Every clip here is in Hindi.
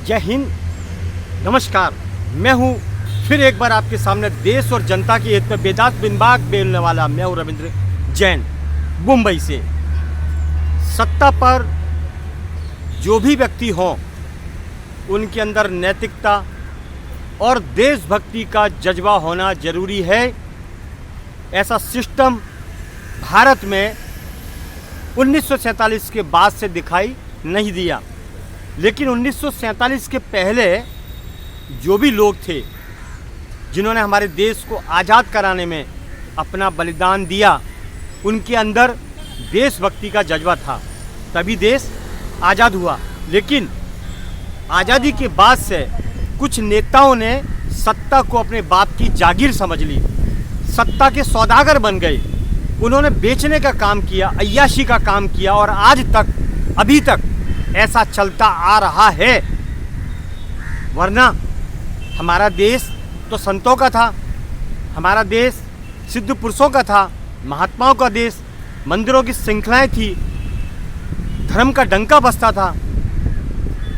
जय हिंद, नमस्कार। मैं हूँ फिर एक बार आपके सामने देश और जनता की हित में बेदाग बिनबाग बोलने वाला मैं हूँ रविंद्र जैन, मुंबई से। सत्ता पर जो भी व्यक्ति हों उनके अंदर नैतिकता और देशभक्ति का जज्बा होना जरूरी है। ऐसा सिस्टम भारत में 1947 के बाद से दिखाई नहीं दिया, लेकिन 1947 के पहले जो भी लोग थे जिन्होंने हमारे देश को आज़ाद कराने में अपना बलिदान दिया, उनके अंदर देशभक्ति का जज्बा था, तभी देश आज़ाद हुआ। लेकिन आज़ादी के बाद से कुछ नेताओं ने सत्ता को अपने बाप की जागीर समझ ली, सत्ता के सौदागर बन गए। उन्होंने बेचने का काम किया, अय्याशी का काम किया और आज तक अभी तक ऐसा चलता आ रहा है। वरना हमारा देश तो संतों का था, हमारा देश सिद्ध पुरुषों का था, महात्माओं का देश, मंदिरों की श्रृंखलाएं थी, धर्म का डंका बजता था,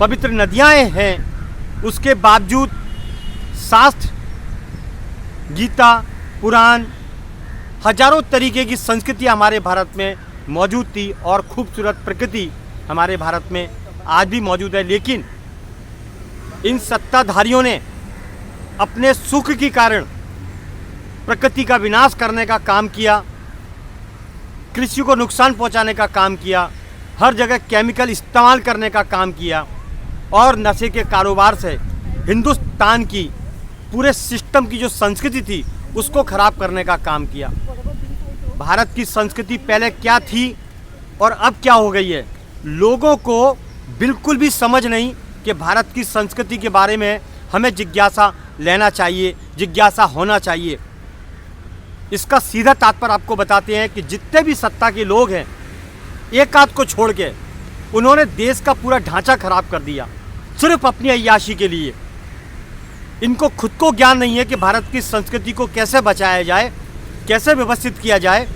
पवित्र नदियाँ हैं। उसके बावजूद शास्त्र, गीता, पुराण, हजारों तरीके की संस्कृति हमारे भारत में मौजूद थी और खूबसूरत प्रकृति हमारे भारत में आज भी मौजूद है। लेकिन इन सत्ताधारियों ने अपने सुख के कारण प्रकृति का विनाश करने का काम किया, कृषि को नुकसान पहुंचाने का काम किया, हर जगह केमिकल इस्तेमाल करने का काम किया और नशे के कारोबार से हिंदुस्तान की पूरे सिस्टम की जो संस्कृति थी उसको खराब करने का काम किया। भारत की संस्कृति पहले क्या थी और अब क्या हो गई है, लोगों को बिल्कुल भी समझ नहीं कि भारत की संस्कृति के बारे में हमें जिज्ञासा लेना चाहिए, जिज्ञासा होना चाहिए। इसका सीधा तात्पर्य आपको बताते हैं कि जितने भी सत्ता के लोग हैं, एक आध को छोड़ के उन्होंने देश का पूरा ढांचा खराब कर दिया सिर्फ अपनी अय्याशी के लिए। इनको खुद को ज्ञान नहीं है कि भारत की संस्कृति को कैसे बचाया जाए, कैसे व्यवस्थित किया जाए।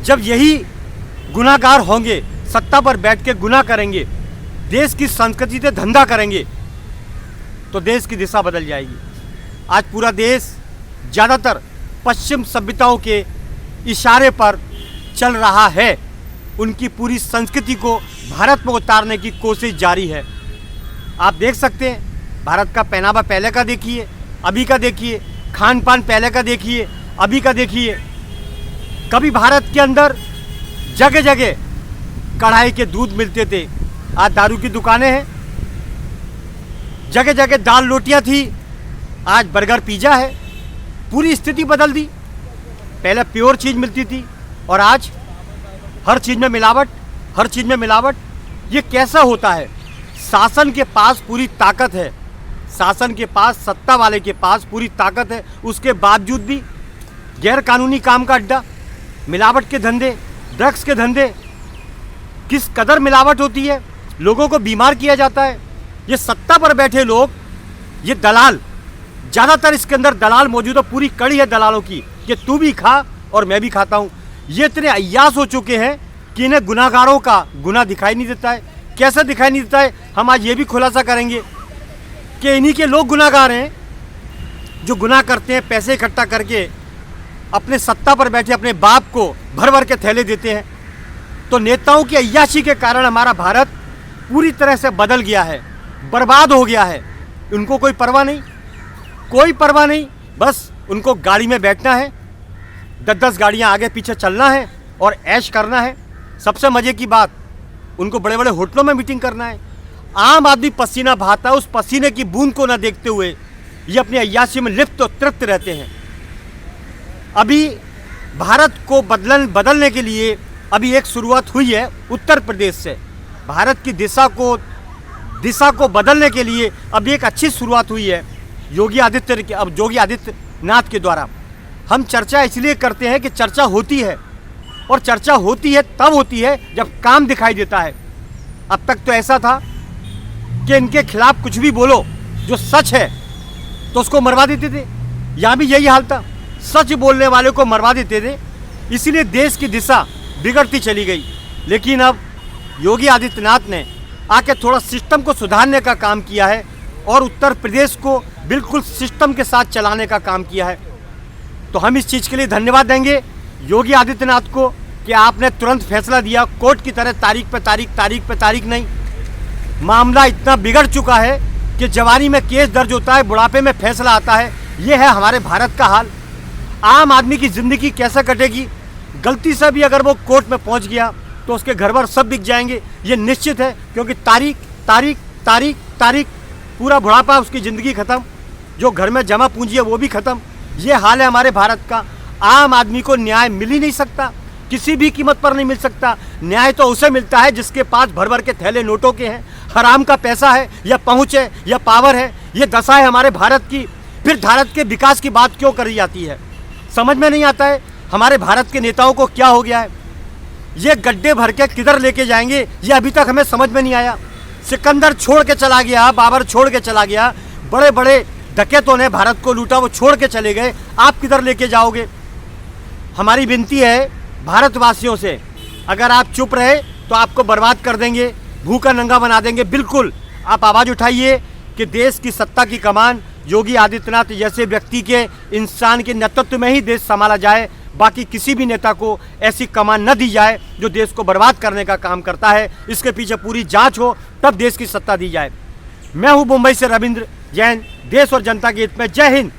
जब यही गुनाहगार होंगे, सत्ता पर बैठ के गुनाह करेंगे, देश की संस्कृति से धंधा करेंगे, तो देश की दिशा बदल जाएगी। आज पूरा देश ज़्यादातर पश्चिम सभ्यताओं के इशारे पर चल रहा है। उनकी पूरी संस्कृति को भारत में उतारने की कोशिश जारी है। आप देख सकते हैं, भारत का पहनावा पहले का देखिए, अभी का देखिए, खान पान पहले का देखिए, अभी का देखिए। कभी भारत के अंदर जगह जगह कढ़ाई के दूध मिलते थे, आज दारू की दुकानें हैं। जगह जगह दाल रोटियां थी, आज बर्गर पिज़्ज़ा है। पूरी स्थिति बदल दी। पहले प्योर चीज़ मिलती थी और आज हर चीज़ में मिलावट, हर चीज़ में मिलावट। ये कैसा होता है? शासन के पास पूरी ताकत है, शासन के पास, सत्ता वाले के पास पूरी ताकत है, उसके बावजूद भी गैर कानूनी काम का अड्डा, मिलावट के धंधे, ड्रग्स के धंधे। किस कदर मिलावट होती है, लोगों को बीमार किया जाता है। ये सत्ता पर बैठे लोग, ये दलाल, ज़्यादातर इसके अंदर दलाल मौजूद है। पूरी कड़ी है दलालों की कि तू भी खा और मैं भी खाता हूँ। ये इतने अय्यास हो चुके हैं कि इन्हें गुनाहगारों का गुनाह दिखाई नहीं देता है। कैसे दिखाई नहीं देता है, हम आज ये भी खुलासा करेंगे कि इन्हीं के लोग गुनाहगार हैं जो गुनाह करते हैं, पैसे इकट्ठा करके अपने सत्ता पर बैठे अपने बाप को भर भर के थैले देते हैं। तो नेताओं की अय्याशी के कारण हमारा भारत पूरी तरह से बदल गया है, बर्बाद हो गया है। उनको कोई परवाह नहीं, कोई परवाह नहीं। बस उनको गाड़ी में बैठना है, 10-10 गाड़ियाँ आगे पीछे चलना है और ऐश करना है। सबसे मज़े की बात, उनको बड़े बड़े होटलों में मीटिंग करना है। आम आदमी पसीना बहाता है, उस पसीने की बूंद को न देखते हुए ये अपनी अय्याशी में लिप्त और तृप्त रहते हैं। अभी भारत को बदलने के लिए अभी एक शुरुआत हुई है उत्तर प्रदेश से। भारत की दिशा को बदलने के लिए अभी एक अच्छी शुरुआत हुई है योगी आदित्यनाथ के द्वारा। हम चर्चा इसलिए करते हैं कि चर्चा होती है, और चर्चा होती है तब होती है जब काम दिखाई देता है। अब तक तो ऐसा था कि इनके खिलाफ कुछ भी बोलो जो सच है तो उसको मरवा देते थे। यहाँ भी यही हाल था, सच बोलने वाले को मरवा देते थे। इसलिए देश की दिशा बिगड़ती चली गई। लेकिन अब योगी आदित्यनाथ ने आके थोड़ा सिस्टम को सुधारने का काम किया है और उत्तर प्रदेश को बिल्कुल सिस्टम के साथ चलाने का काम किया है। तो हम इस चीज़ के लिए धन्यवाद देंगे योगी आदित्यनाथ को कि आपने तुरंत फैसला दिया, कोर्ट की तरह तारीख पे तारीख नहीं। मामला इतना बिगड़ चुका है कि जवानी में केस दर्ज होता है, बुढ़ापे में फैसला आता है। ये है हमारे भारत का हाल। आम आदमी की ज़िंदगी कैसे कटेगी? गलती से भी अगर वो कोर्ट में पहुंच गया तो उसके घर बार सब बिक जाएंगे, ये निश्चित है, क्योंकि तारीख पूरा बुढ़ापा, उसकी ज़िंदगी ख़त्म, जो घर में जमा पूंजी है वो भी ख़त्म। ये हाल है हमारे भारत का। आम आदमी को न्याय मिल ही नहीं सकता, किसी भी कीमत पर नहीं मिल सकता। न्याय तो उसे मिलता है जिसके पास भर भर के थैले नोटों के हैं, हराम का पैसा है, या पहुँच है, या पावर है। ये दशा है हमारे भारत की। फिर भारत के विकास की बात क्यों करी जाती है? समझ में नहीं आता है हमारे भारत के नेताओं को क्या हो गया है। ये गड्ढे भर के किधर लेके जाएंगे, ये अभी तक हमें समझ में नहीं आया। सिकंदर छोड़ के चला गया, बाबर छोड़ के चला गया, बड़े बड़े डकैतों ने भारत को लूटा, वो छोड़ के चले गए। आप किधर लेके जाओगे? हमारी विनती है भारतवासियों से, अगर आप चुप रहे तो आपको बर्बाद कर देंगे, भूखा नंगा बना देंगे। बिल्कुल आप आवाज़ उठाइए कि देश की सत्ता की कमान योगी आदित्यनाथ जैसे व्यक्ति के, इंसान के नेतृत्व में ही देश संभाला जाए। बाकी किसी भी नेता को ऐसी कमान न दी जाए जो देश को बर्बाद करने का काम करता है। इसके पीछे पूरी जांच हो, तब देश की सत्ता दी जाए। मैं हूं मुंबई से रविंद्र जैन। देश और जनता के हित में जय हिंद।